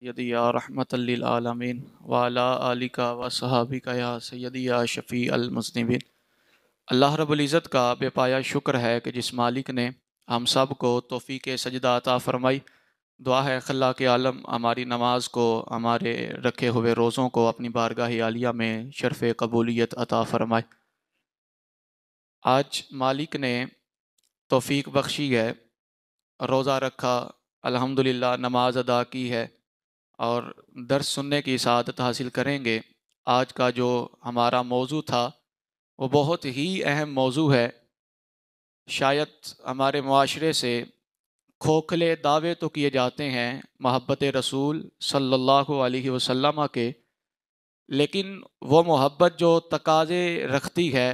सय्यदी या रहमतल लिल आलमीन व अला आलिका व सहाबिका या सय्यदी या शफ़ी अल मुज़निबीन। अल्लाह रब्बुल इज़्ज़त का बेपाया शुक्र है कि जिस मालिक ने हम सब को तौफ़ीक़ सजदा अता फ़रमाई। दुआ है ख़ल्लाक़ आलम हमारी नमाज को, हमारे रखे हुए रोज़ों को अपनी बारगाह आलिया में शर्फ़ कबूलियत अता फ़रमाए। आज मालिक ने तौफ़ीक़ बख्शी है, रोज़ा रखा, अल्हम्दुलिल्लाह नमाज अदा की है और दर्स सुनने की सआदत हासिल करेंगे। आज का जो हमारा मौजू था वो बहुत ही अहम मौजू है। शायद हमारे मुआशरे से खोखले दावे तो किए जाते हैं मोहब्बत रसूल सल्लल्लाहु अलैहि वसल्लम के, लेकिन वो मोहब्बत जो तकाज़े रखती है,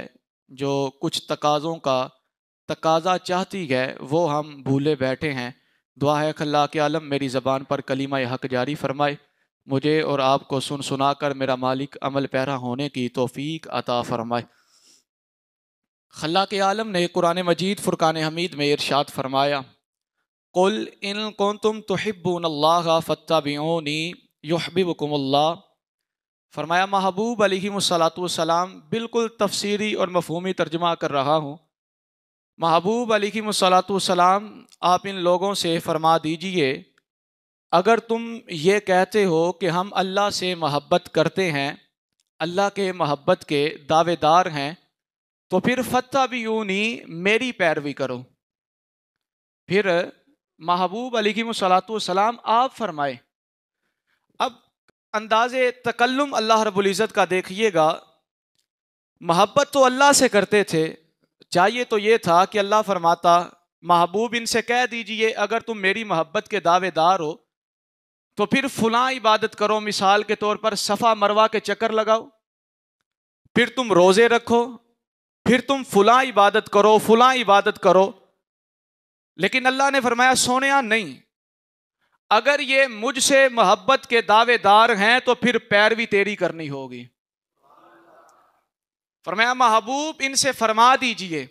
जो कुछ तकाज़ों का तकाज़ा चाहती है, वो हम भूले बैठे हैं। दुआ है ख़ल्लाक़ आलम मेरी ज़बान पर कलीमा हक़ जारी फ़रमाए, मुझे और आपको सुन सुना कर मेरा मालिक अमल पैरा होने की तौफ़ीक अता फ़रमाए। ख़ल्लाक़ आलम ने कुरान मजीद फ़ुरक़ान हमीद में इरशाद फ़रमाया, कुल इन कुंतुम तुहिब्बूनल्लाह फ़त्तबिऊनी युहब्बिबकुमुल्लाह। फ़रमाया महबूब अलैहिमुस्सलातु वस्सलाम, बिल्कुल तफसीरी और मफ़हूमी तर्जुमा कर रहा हूँ। महबूब अलैहिमुस्सलातु वस्सलाम, आप इन लोगों से फ़रमा दीजिए, अगर तुम ये कहते हो कि हम अल्लाह से मोहब्बत करते हैं, अल्लाह के मोहब्बत के दावेदार हैं, तो फिर फत्तबिऊनी, मेरी पैरवी करो। फिर महबूब अलैहिमुस्सलातु वस्सलाम आप फरमाए। अब अंदाज़े तकल्लुम अल्लाह रब्बुल इज़्ज़त का देखिएगा। मोहब्बत तो अल्लाह से करते थे, चाहिए तो ये था कि अल्लाह फरमाता महबूब इनसे कह दीजिए, अगर तुम मेरी मोहब्बत के दावेदार हो तो फिर फलां इबादत करो। मिसाल के तौर पर सफ़ा मरवा के चक्कर लगाओ, फिर तुम रोज़े रखो, फिर तुम फलां इबादत करो, फलां इबादत करो। लेकिन अल्लाह ने फरमाया सोनिया नहीं, अगर ये मुझसे मोहब्बत के दावेदार हैं तो फिर पैरवी तेरी करनी होगी। फरमाया महबूब इनसे फरमा दीजिए,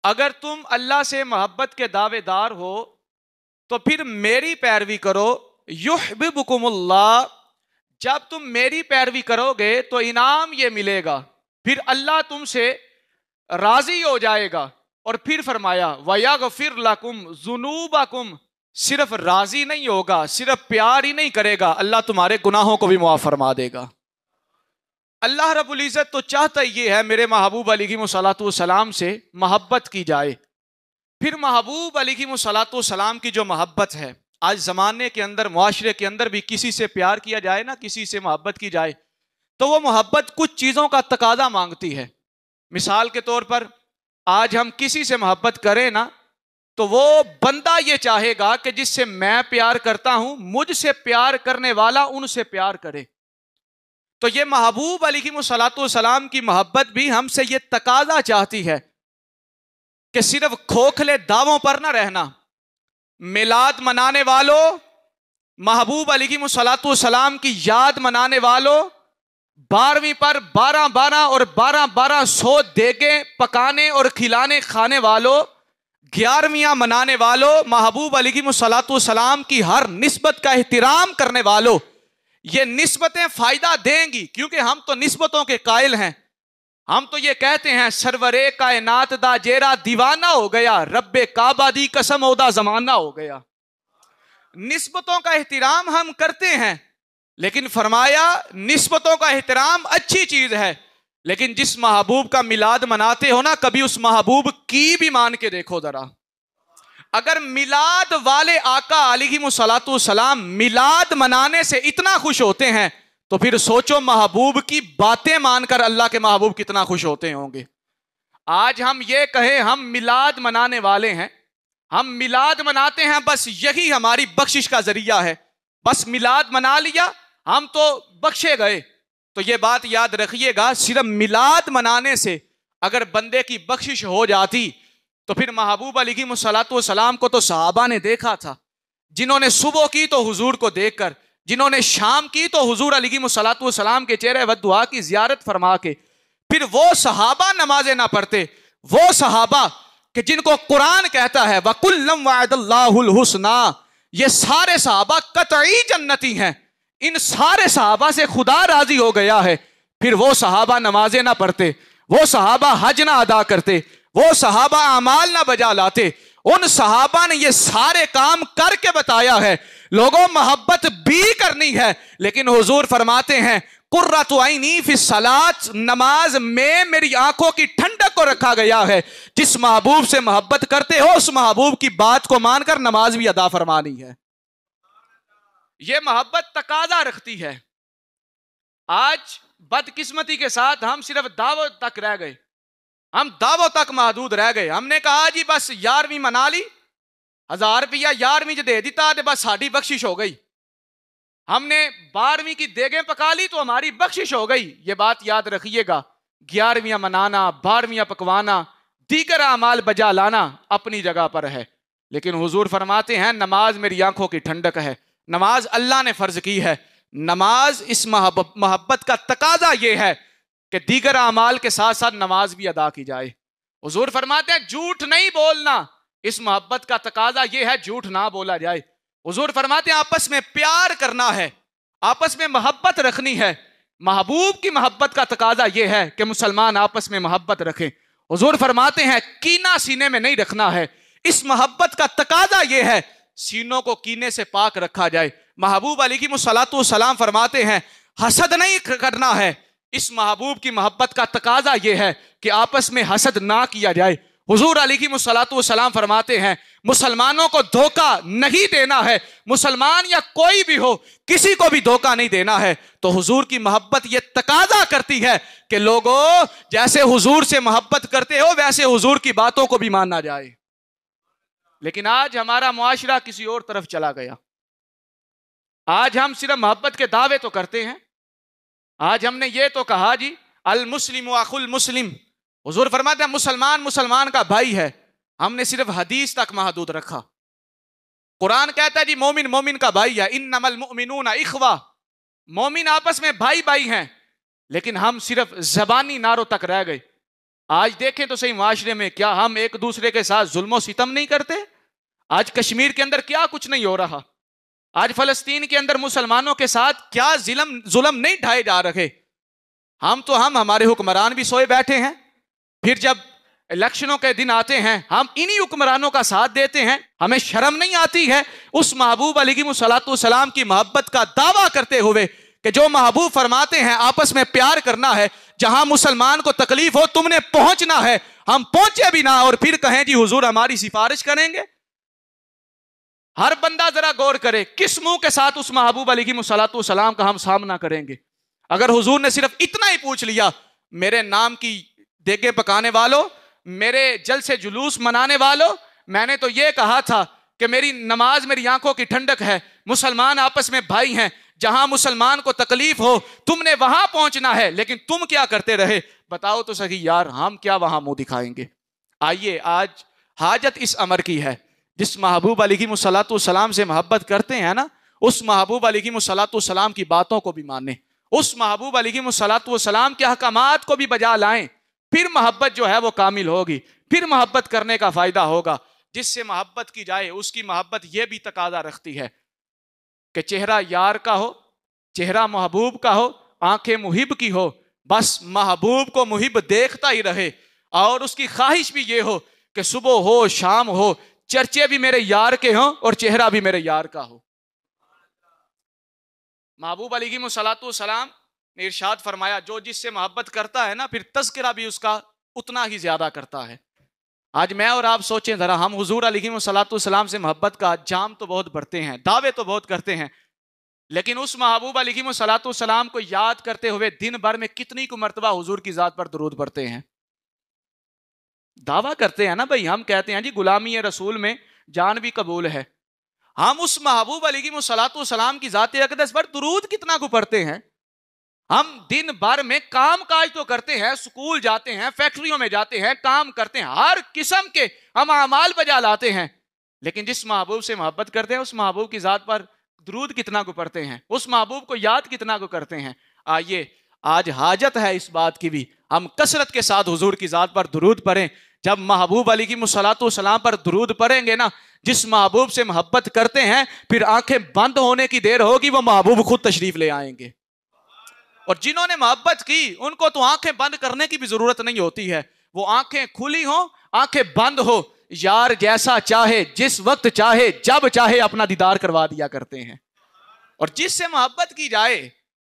अगर तुम अल्लाह से मोहब्बत के दावेदार हो तो फिर मेरी पैरवी करो। युहब्बिबकुमुल्लाह, जब तुम मेरी पैरवी करोगे तो इनाम ये मिलेगा, फिर अल्लाह तुमसे राजी हो जाएगा। और फिर फरमाया वयगफिर लकुम जुनूबकुम, सिर्फ राजी नहीं होगा, सिर्फ प्यार ही नहीं करेगा, अल्लाह तुम्हारे गुनाहों को भी मुआफ़ फरमा देगा। अल्लाह रब्बुल इज़्ज़त तो चाहता ये है मेरे महबूब अलैहिमुस्सलातु वस्सलाम से मोहब्बत की जाए। फिर महबूब अलैहिमुस्सलातु वस्सलाम की जो मोहब्बत है, आज ज़माने के अंदर, मुआशरे के अंदर भी किसी से प्यार किया जाए ना, किसी से मोहब्बत की जाए, तो वो मोहब्बत कुछ चीज़ों का तकाज़ा मांगती है। मिसाल के तौर पर आज हम किसी से मोहब्बत करें ना, तो वो बंदा ये चाहेगा कि जिससे मैं प्यार करता हूं, मुझसे प्यार करने वाला उनसे प्यार करे। तो ये महबूब अलैहिमुस्सलातु वस्सलाम की मोहब्बत भी हमसे ये तकाज़ा चाहती है कि सिर्फ खोखले दावों पर ना रहना। मिलाद मनाने वालों, महबूब अलैहिमुस्सलातु वस्सलाम की याद मनाने वालों, 12वीं पर 12-12 और 12-12 सौ देगे पकाने और खिलाने खाने वालों, 11वीं मनाने वालों, महबूब अलैहिमुस्सलातु वस्सलाम की हर निस्बत का एहतराम करने वालों, ये निस्बतें फायदा देंगी, क्योंकि हम तो निस्बतों के कायल हैं। हम तो ये कहते हैं सरवरे कायनात दा जेरा दीवाना हो गया, रब्बे काबा दी कसम ओदा जमाना हो गया। निस्बतों का एहतराम हम करते हैं, लेकिन फरमाया निस्बतों का एहतराम अच्छी चीज है, लेकिन जिस महबूब का मिलाद मनाते हो ना, कभी उस महबूब की भी मान के देखो जरा। अगर मिलाद वाले आका अलैहिमुस्सलातु वस्सलाम मिलाद मनाने से इतना खुश होते हैं, तो फिर सोचो महबूब की बातें मानकर अल्लाह के महबूब कितना खुश होते होंगे। आज हम ये कहें हम मिलाद मनाने वाले हैं, हम मिलाद मनाते हैं, बस यही हमारी बख्शिश का जरिया है, बस मिलाद मना लिया हम तो बख्शे गए। तो ये बात याद रखिएगा, सिर्फ मिलाद मनाने से अगर बंदे की बख्शिश हो जाती तो फिर महबूब अलैहिमुस्सलातु वस्सलाम को तो सहाबा ने देखा था, जिन्होंने सुबह की तो हुजूर को देखकर, जिन्होंने शाम की तो हुजूर अलैहिमुस्सलातु वस्सलाम के चेहरे व दुआ की जियारत फरमा के, फिर वो सहाबा नमाजें ना पढ़ते, वो सहाबा कि जिनको कुरान कहता है वकुल्लम वअदल्लाहुल हुस्ना, ये सारे सहाबा कतई जन्नती हैं, इन सारे सहाबा से खुदा राजी हो गया है। फिर वो सहाबा नमाजें ना पढ़ते, वो सहाबा हज ना अदा करते, वो सहाबा अमाल ना बजा लाते, उन सहाबा ने ये सारे काम करके बताया है। लोगों मोहब्बत भी करनी है, लेकिन हुजूर फरमाते हैं कुर्रतु ऐनी फी सलात, नमाज में मेरी आंखों की ठंडक को रखा गया है। जिस महबूब से मोहब्बत करते हो उस महबूब की बात को मानकर नमाज भी अदा फरमानी है। यह मोहब्बत तकाजा रखती है। आज बदकिस्मती के साथ हम सिर्फ दावों तक रह गए, हम दावों तक महदूद रह गए। हमने कहा जी बस 11वीं मना ली, 1000 रुपया 11वीं च दे दिता तो बस साड़ी बख्शिश हो गई। हमने 12वीं की देगें पका ली तो हमारी बख्शिश हो गई। ये बात याद रखिएगा, 11वीं मनाना, 12वीं पकवाना, दीगर अमाल बजा लाना अपनी जगह पर है, लेकिन हुजूर फरमाते हैं नमाज मेरी आंखों की ठंडक है। नमाज अल्लाह ने फर्ज की है। नमाज इस मोहब्बत का तकाजा यह है कि दीगर अमाल के साथ साथ नमाज भी अदा की जाए। हुजूर फरमाते हैं झूठ नहीं बोलना, इस मोहब्बत का तकाजा यह है झूठ ना बोला जाए। हुजूर फरमाते हैं आपस में प्यार करना है, आपस में मोहब्बत रखनी है। महबूब की मोहब्बत का तकाजा यह है कि मुसलमान आपस में मोहब्बत रखें। हुजूर फरमाते हैं कीना सीने में नहीं रखना है, इस मोहब्बत का तकाजा यह है सीनों को कीने से पाक रखा जाए। महबूब अलैहिस्सलातु सलाम फरमाते हैं हसद नहीं करना है, इस महबूब की मोहब्बत का तकाजा यह है कि आपस में हसद ना किया जाए। हुजूर अलैहिस्सलातु सलाम फरमाते हैं मुसलमानों को धोखा नहीं देना है, मुसलमान या कोई भी हो किसी को भी धोखा नहीं देना है। तो हुजूर की मोहब्बत ये तकाजा करती है कि लोगों जैसे हुजूर से मोहब्बत करते हो वैसे हुजूर की बातों को भी मानना जाए। लेकिन आज हमारा मुआशरा किसी और तरफ चला गया। आज हम सिर्फ मोहब्बत के दावे तो करते हैं। आज हमने ये तो कहा जी अल मुस्लिम अखुल मुस्लिम, हुजूर फरमाते हैं मुसलमान मुसलमान का भाई है। हमने सिर्फ हदीस तक महदूद रखा। कुरान कहता है जी मोमिन मोमिन का भाई है, इन्नमल मुमिनूना इखवा, मोमिन आपस में भाई भाई हैं। लेकिन हम सिर्फ जबानी नारों तक रह गए। आज देखें तो सही माशरे में क्या हम एक दूसरे के साथ जुल्म सितम नहीं करते? आज कश्मीर के अंदर क्या कुछ नहीं हो रहा, आज फलस्तीन के अंदर मुसलमानों के साथ क्या जुल्म नहीं ढाए जा रहे। हम हमारे हुक्मरान भी सोए बैठे हैं, फिर जब इलेक्शनों के दिन आते हैं हम इन्हीं हुक्मरानों का साथ देते हैं। हमें शर्म नहीं आती है उस महबूब अलैहिस्सलातु सलाम की मोहब्बत का दावा करते हुए कि जो महबूब फरमाते हैं आपस में प्यार करना है, जहां मुसलमान को तकलीफ हो तुमने पहुंचना है, हम पहुंचे भी ना और फिर कहें जी हुजूर हमारी सिफारिश करेंगे। हर बंदा जरा गौर करे किस मुंह के साथ उस महबूब अलैहिस्सलातु सलाम का हम सामना करेंगे। अगर हुजूर ने सिर्फ इतना ही पूछ लिया मेरे नाम की देगे पकाने वालों, मेरे जलसे जुलूस मनाने वालों, मैंने तो ये कहा था कि मेरी नमाज मेरी आंखों की ठंडक है, मुसलमान आपस में भाई हैं, जहां मुसलमान को तकलीफ हो तुमने वहां पहुंचना है, लेकिन तुम क्या करते रहे बताओ तो सही यार, हम क्या वहां मुंह दिखाएंगे। आइए आज हाजत इस अमर की है, जिस महबूब अलैहिस्सलातु सलाम से मोहब्बत करते हैं ना, उस महबूब अलैहिस्सलातु सलाम की बातों को भी माने, उस महबूब अलैहिस्सलातु सलाम के अहकामात को भी बजा लाएं। फिर मोहब्बत जो है वो कामिल होगी, फिर मोहब्बत करने का फायदा होगा। जिससे मोहब्बत की जाए उसकी मोहब्बत यह भी तकाजा रखती है कि चेहरा यार का हो, चेहरा महबूब का हो, आंखें मुहिब की हो, बस महबूब को मुहिब देखता ही रहे और उसकी ख्वाहिश भी ये हो कि सुबह हो शाम हो चर्चे भी मेरे यार के हों और चेहरा भी मेरे यार का हो। महबूब अलैहिस्सलातु सलाम ने इरशाद फरमाया जो जिससे मोहब्बत करता है ना फिर तज़किरा भी उसका उतना ही ज्यादा करता है। आज मैं और आप सोचें जरा, हम हुजूर अलैहिस्सलातु सलाम से मोहब्बत का जाम तो बहुत भरते हैं, दावे तो बहुत करते हैं, लेकिन उस महबूब अलैहिस्सलातु सलाम को याद करते हुए दिन भर में कितनी को मरतबा हुजूर की जात पर दुरूद पढ़ते हैं। दावा करते हैं ना भाई, हम कहते हैं जी गुलामी रसूल में जान भी कबूल है। हम उस महबूब अलैहिस्सलातु सलाम की जात अक़दस पर दुरूद कितना को पढ़ते हैं। हम दिन भर में काम काज तो करते हैं, स्कूल जाते हैं, फैक्ट्रियों में जाते हैं, काम करते हैं, हर किस्म के हम अमाल बजा लाते हैं, लेकिन जिस महबूब से मोहब्बत करते हैं उस महबूब की जात पर दुरूद कितना को पढ़ते हैं, उस महबूब को याद कितना को करते हैं। आइए आज हाजत है इस बात की भी, हम कसरत के साथ हुजूर की जात पर दुरूद पढ़ें। जब महबूब अली की मुसलातो सलाम पर दुरूद पढ़ेंगे ना, जिस महबूब से मोहब्बत करते हैं, फिर आंखें बंद होने की देर होगी, वो महबूब खुद तशरीफ ले आएंगे। और जिन्होंने मोहब्बत की उनको तो आंखें बंद करने की भी जरूरत नहीं होती है, वो आंखें खुली हो आंखें बंद हो, यार जैसा चाहे जिस वक्त चाहे जब चाहे अपना दीदार करवा दिया करते हैं। और जिससे मोहब्बत की जाए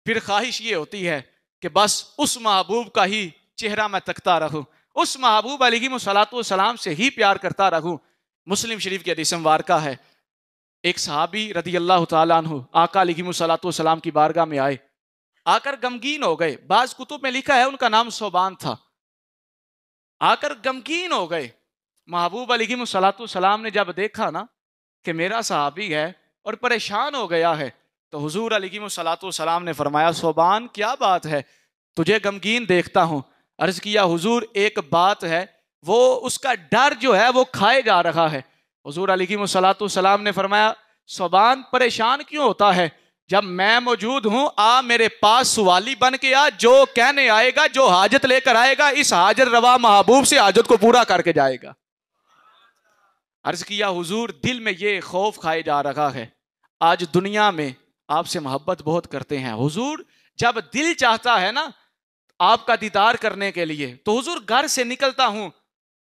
फिर ख्वाहिश ये होती है कि बस उस महबूब का ही चेहरा मैं तकता रहूं, उस महबूब अलैहिस्सलातु वस्सलाम से ही प्यार करता रहूं। मुस्लिम शरीफ की हदीस मुबारका है, एक सहाबी रदी अल्लाह तआला अन्हु आका अलैहिस्सलातु वस्सलाम की बारगाह में आए, आकर गमगीन हो गए। बाज कुतुब में लिखा है उनका नाम सोबान था। आकर गमगीन हो गए। महबूब अलैहिस्सलातु वस्सलाम ने जब देखा ना कि मेरा सहाबी है और परेशान हो गया है, तो हुजूर अलैहिस्सलातु वस्सलाम ने फरमाया, सोबान क्या बात है, तुझे गमगीन देखता हूं। अर्ज किया, हुजूर एक बात है, वो उसका डर जो है वो खाए जा रहा है। हुजूर अलैहिस्सलातु वस्सलाम ने फरमाया, सोबान परेशान क्यों होता है, जब मैं मौजूद हूं आ मेरे पास सवाली बन के आ, जो कहने आएगा जो हाजत लेकर आएगा, इस हाजर रवा महबूब से हाजत को पूरा करके जाएगा। अर्ज किया, हुजूर दिल में ये खौफ खाए जा रहा है, आज दुनिया में आपसे मोहब्बत बहुत करते हैं हुजूर, जब दिल चाहता है ना आपका दीदार करने के लिए, तो हुजूर घर से निकलता हूं,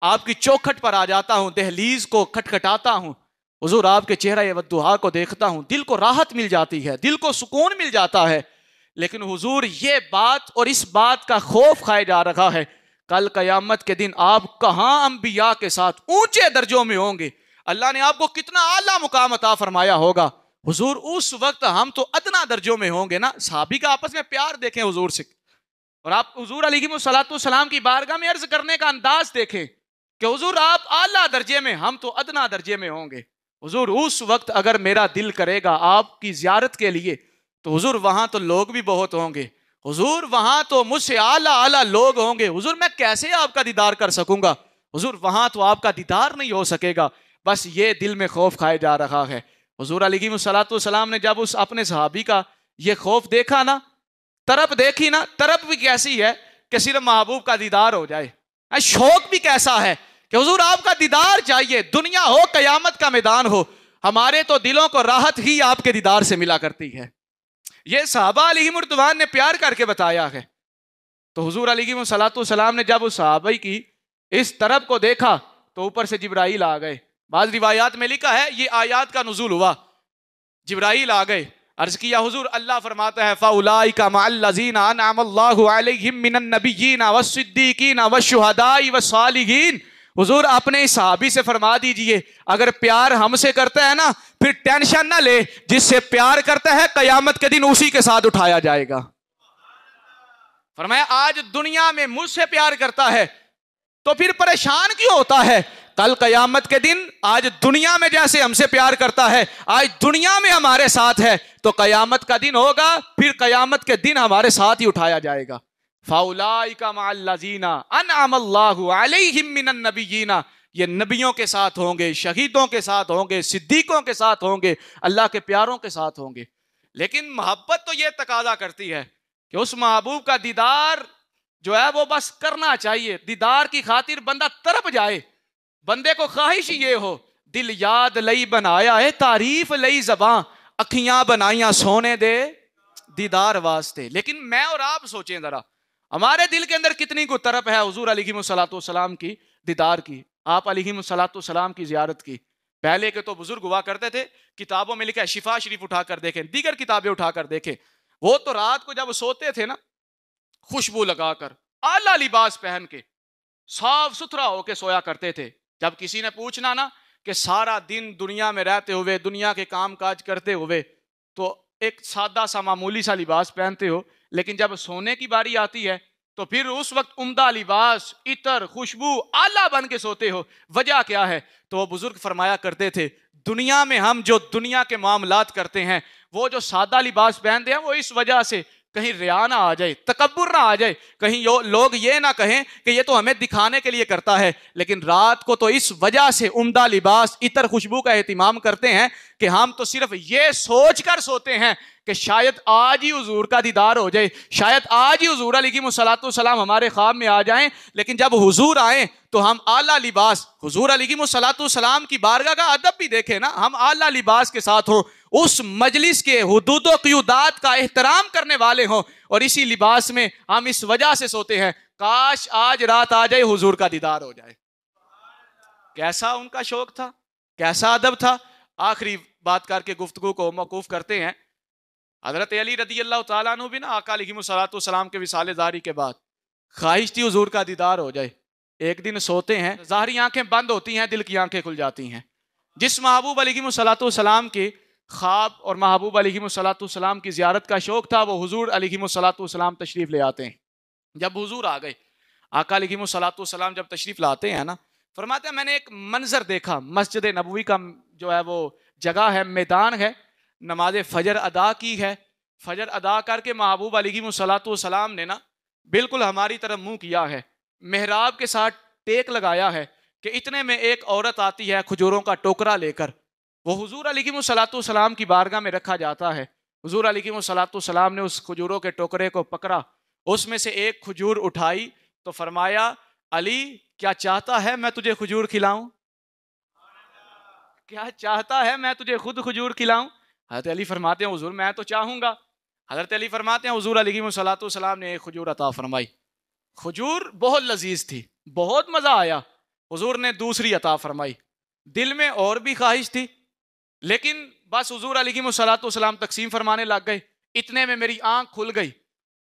आपकी चौखट पर आ जाता हूं, दहलीज को खटखटाता हूं, हुजूर आपके चेहरा वद्दुहा को देखता हूं, दिल को राहत मिल जाती है, दिल को सुकून मिल जाता है। लेकिन हुजूर ये बात और इस बात का खौफ खाए जा रहा है, कल कयामत के दिन आप कहां अंबिया के साथ ऊंचे दर्जों में होंगे, अल्लाह ने आपको कितना आला मुकाम अता फरमाया होगा। हुजूर उस वक्त हम तो अदना दर्जों में होंगे ना। सहाबी का आपस में प्यार देखें हुजूर से, और आप हुजूर अलैहिस्सलातु वस्सलाम की बारगाह में अर्ज करने का अंदाज देखें कि हुजूर आप आला दर्जे में, हम तो अदना दर्जे में होंगे। हुजूर उस वक्त अगर मेरा दिल करेगा आपकी जियारत के लिए, तो हुजूर वहां तो लोग भी बहुत होंगे, हुजूर वहां तो मुझसे आला आला लोग होंगे, हुजूर मैं कैसे आपका दीदार कर सकूंगा, हुजूर वहां तो आपका दीदार नहीं हो सकेगा। बस ये दिल में खौफ खाए जा रहा है। हुजूर अलैहिस्सलातु वस्सलाम ने जब उस अपने सहाबी का ये खौफ देखा ना, तरफ देखी ना, तरफ भी कैसी है कि सिर्फ महबूब का दीदार हो जाए, शौक भी कैसा है कि हुजूर आपका दीदार चाहिए, दुनिया हो कयामत का मैदान हो, हमारे तो दिलों को राहत ही आपके दीदार से मिला करती है। ये सहाबा अलैहिमुर्रिदवान ने प्यार करके बताया है। तो हुजूर अलैहिस्सलातु वस्सलाम ने जब उस सहाबी की इस तरफ को देखा, तो ऊपर से जिब्राइल आ गए। बाद रिवायात में लिखा है ये आयात का नुज़ूल हुआ, जिब्राइल आ गए। अर्ज किया, हुजूर अल्लाह फरमाता है, फ़उलाइका मअल्लज़ीना अनअमल्लाहु अलैहिम मिनन नबिय्यीना वस्सिद्दीकीना वश्शुहदाई वस्सालिहीन। हुजूर अपने इस सहाबी से फरमा दीजिए, अगर प्यार हमसे करता है ना, फिर टेंशन ना ले, जिससे प्यार करता है कयामत के दिन उसी के साथ उठाया जाएगा। फरमाया आज दुनिया में मुझसे प्यार करता है तो फिर परेशान क्यों होता है, कल कयामत के दिन आज दुनिया में जैसे हमसे प्यार करता है, आज दुनिया में हमारे साथ है, तो कयामत का दिन होगा, फिर कयामत के दिन हमारे साथ ही उठाया जाएगा। फ़उलाइका मअल्लज़ीना अनअमल्लाहु अलैहिम मिनन नबिय्यीना, ये नबियों के साथ होंगे, शहीदों के साथ होंगे, सिद्दीकों के साथ होंगे, अल्लाह के प्यारों के साथ होंगे। लेकिन मोहब्बत तो ये तकाजा करती है कि उस महबूब का दीदार जो है वो बस करना चाहिए, दीदार की खातिर बंदा तरफ जाए, बंदे को ख्वाहिश ये हो, दिल याद लई बनाया है तारीफ लई ज़बां, अखियां बनाइया सोने दे दीदार वास्ते। लेकिन मैं और आप सोचें जरा, हमारे दिल के अंदर कितनी को तरफ है हुजूर अलैहिस्सलातु वस्सलाम की दीदार की, आप अलैहिस्सलातु वस्सलाम की जियारत की। पहले के तो बुजुर्ग हुआ करते थे, किताबों में लिखा है, शिफा शरीफ उठाकर देखें, दीगर किताबें उठाकर देखें, वो तो रात को जब सोते थे ना, खुशबू लगाकर आला लिबास पहन के साफ सुथरा होके सोया करते थे। जब किसी ने पूछना ना कि सारा दिन दुनिया में रहते हुए, दुनिया के काम काज करते हुए तो एक सादा सा मामूली सा लिबास पहनते हो, लेकिन जब सोने की बारी आती है तो फिर उस वक्त उम्दा लिबास, इतर, खुशबू आला बन के सोते हो। वजह क्या है? तो वो बुजुर्ग फरमाया करते थे, दुनिया में हम जो दुनिया के मामलात करते हैं, वो जो सादा लिबास पहनते हैं वो इस वजह से कहीं रिया ना आ जाए, तकब्बुर ना आ जाए, कहीं लोग ये ना कहें कि ये तो हमें दिखाने के लिए करता है। लेकिन रात को तो इस वजह से उम्दा लिबास, इतर, खुशबू का एहतिमाम करते हैं कि हम तो सिर्फ ये सोच कर सोते हैं कि शायद आज ही हुजूर का दीदार हो जाए, शायद आज ही हुजूर अलैहिस्सलातु वस्सलाम हमारे ख्वाब में आ जाएं। लेकिन जब हुजूर आए तो हम आला लिबास, हुजूर अलैहिस्सलातु वस्सलाम की बारगाह का अदब भी देखें ना, हम आला लिबास के साथ हो, उस मजलिस के हुदूद व क़ियूदात का एहतराम करने वाले हों, और इसी लिबास में हम इस वजह से सोते हैं काश आज रात आ जाए, हुजूर का दीदार हो जाए। कैसा उनका शौक था, कैसा अदब था। आखिरी बात करके गुफ्तगू को मौकूफ करते हैं। हजरत अली रदी अल्लाह तआला अन्हु भी ना आका अलैहिस्सलातु वस्सलाम के विसाले ज़ारी के बाद ख्वाहिश थी हुजूर का दीदार हो जाए। एक दिन सोते हैं, ज़ाहरी आंखें बंद होती हैं, दिल की आंखें खुल जाती हैं। जिस महबूब अलैहिस्सलातु वस्सलाम के ख्वाब और महबूब अलैहिस्सलातु वस्सलाम की ज़ियारत का शौक था, वो हुजूर अलैहिस्सलातु वस्सलाम तशरीफ़ ले आते हैं। जब हुजूर आ गए, आका अलैहिस्सलातु वस्सलाम जब तशरीफ़ लाते हैं ना, फरमाते हैं मैंने एक मंजर देखा, मस्जिद नबवी का जो है वो जगह है, मैदान है, नमाज फजर अदा की है। फजर अदा करके महबूब अलैहिस्सलातु वस्सलाम ने ना बिल्कुल हमारी तरफ मुंह किया है, मेहराब के साथ टेक लगाया है कि इतने में एक औरत आती है खजूरों का टोकरा लेकर। वो हुजूर अलैहिस्सलातु वस्सलाम की बारगाह में रखा जाता है। हुजूर अलैहिस्सलातु वस्सलाम ने उस खजूरों के टोकरे को पकड़ा, उसमें से एक खजूर उठाई तो फरमाया अली क्या चाहता है मैं तुझे खजूर खिलाऊं, क्या चाहता है मैं तुझे खुद खजूर खिलाऊं। हज़रत अली फरमाते हैं हुजूर मैं तो चाहूंगा। हज़रत अली फरमाते हैं हुजूर अलैहिस्सलातु वस्सलाम ने एक खजूर अता फरमाई, खजूर बहुत लजीज थी, बहुत मजा आया। हुजूर ने दूसरी अता फरमाई, दिल में और भी ख्वाहिश थी, लेकिन बस हुजूर अलैहिस्सलातु वस्सलाम तकसीम फरमाने लग गए। इतने में मेरी आंख खुल गई,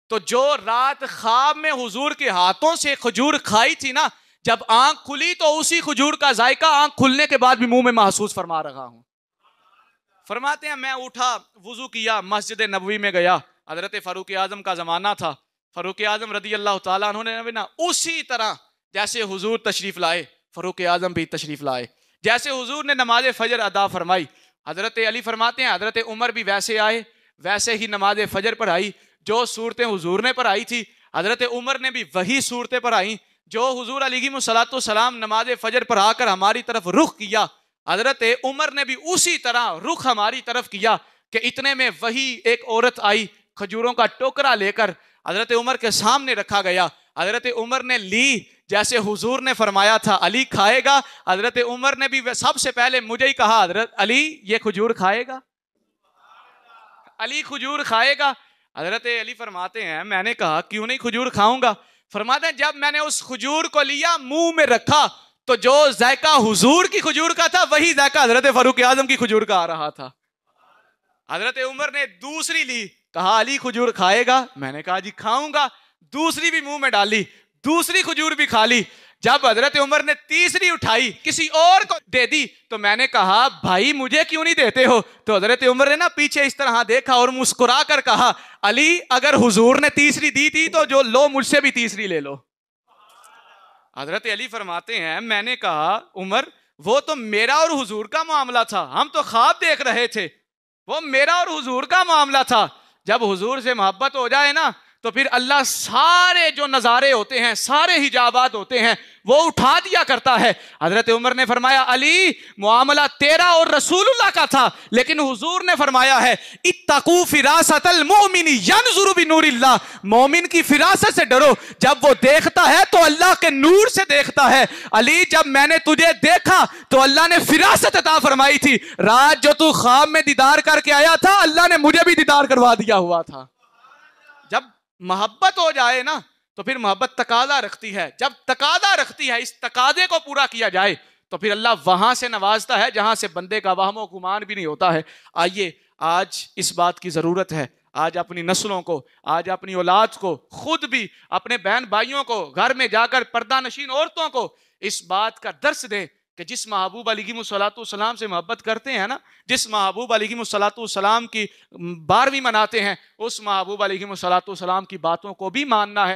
तो जो रात ख्वाब में हुजूर के हाथों से खजूर खाई थी ना, जब आंख खुली तो उसी खजूर का जायका आंख खुलने के बाद भी मुंह में महसूस फरमा रहा हूं। फरमाते हैं मैं उठा, वुजू किया, मस्जिद नबवी में गया। हजरत फारूक आजम का जमाना था, फारूक आजम रदी अल्लाह तआला अन्हु ने ना उसी तरह जैसे हुजूर तशरीफ लाए, फारूक आजम भी तशरीफ लाए। जैसे हुजूर ने नमाज फजर अदा फरमाई, हजरत अली फरमाते हैं हजरत उमर भी वैसे आए, वैसे ही नमाज फजर पढ़ाई। जो सूरतें हुजूर ने पढ़ाई थी, हजरत उमर ने भी वही सूरतें पढ़ाई। जो हुजूर अलैहिस्सलातु वस्सलाम नमाज फजर पढ़ा कर हमारी तरफ रुख किया, हजरत उमर ने भी उसी तरह रुख हमारी तरफ किया कि इतने में वही एक औरत आई, खजूरों का टोकरा लेकर हजरत उमर के सामने रखा गया। हजरत उमर ने ली, जैसे हुजूर ने फरमाया था अली खाएगा। हजरत उमर ने भी सबसे पहले मुझे ही कहा हजरत अली ये खजूर खाएगा, अली खजूर खाएगा। हजरत अली फरमाते हैं मैंने कहा क्यों नहीं खजूर खाऊंगा। फरमाते हैं जब मैंने उस खजूर को लिया मुंह में रखा तो जो जायका हुजूर की खजूर का था वही जायका हजरत फारूक आजम की खजूर का आ रहा था। हजरत उमर ने दूसरी ली, कहा अली खजूर खाएगा, मैंने कहा जी खाऊंगा। दूसरी भी मुंह में डाली, दूसरी खजूर भी खा ली। जब हजरत उमर ने तीसरी उठाई किसी और को दे दी तो मैंने कहा भाई मुझे क्यों नहीं देते हो। तो हजरत उमर ने ना पीछे इस तरह देखा और मुस्कुरा कर कहा अली अगर हुजूर ने तीसरी दी थी तो जो लो मुझसे भी तीसरी ले लो। हजरत अली फरमाते हैं मैंने कहा उमर वो तो मेरा और हुजूर का मामला था, हम तो ख्वाब देख रहे थे, वो मेरा और हुजूर का मामला था। जब हुजूर से मोहब्बत हो जाए ना तो फिर अल्लाह सारे जो नज़ारे होते हैं, सारे हिजाबात होते हैं, वो उठा दिया करता है। हजरत उमर ने फरमाया अली मामला तेरा और रसूलुल्लाह का था, लेकिन हुजूर ने फरमाया है इत्तकू फिरासतल मोमिनी यनजुरु बिनूरिल्लाह, मोमिन की फिरासत से डरो, जब वो देखता है तो अल्लाह के नूर से देखता है। अली जब मैंने तुझे देखा तो अल्लाह ने फिरासत अता फरमाई थी, रात जो तू ख्वाब में दीदार करके आया था अल्लाह ने मुझे भी दीदार करवा दिया हुआ था। जब मोहब्बत हो जाए ना तो फिर मोहब्बत तकादा रखती है, जब तकादा रखती है इस तकादे को पूरा किया जाए तो फिर अल्लाह वहां से नवाजता है जहां से बंदे का वहमो गुमान भी नहीं होता है। आइए आज इस बात की जरूरत है, आज अपनी नस्लों को, आज अपनी औलाद को, खुद भी अपने बहन भाइयों को, घर में जाकर पर्दा नशीन औरतों को इस बात का दर्स दें कि जिस महबूब अलैहिस्सलातु वस्सलाम से मोहब्बत करते हैं ना, जिस महबूब अलैहिस्सलातु वस्सलाम की 12वीं मनाते हैं, उस महबूब अलैहिस्सलातु वस्सलाम की बातों को भी मानना है।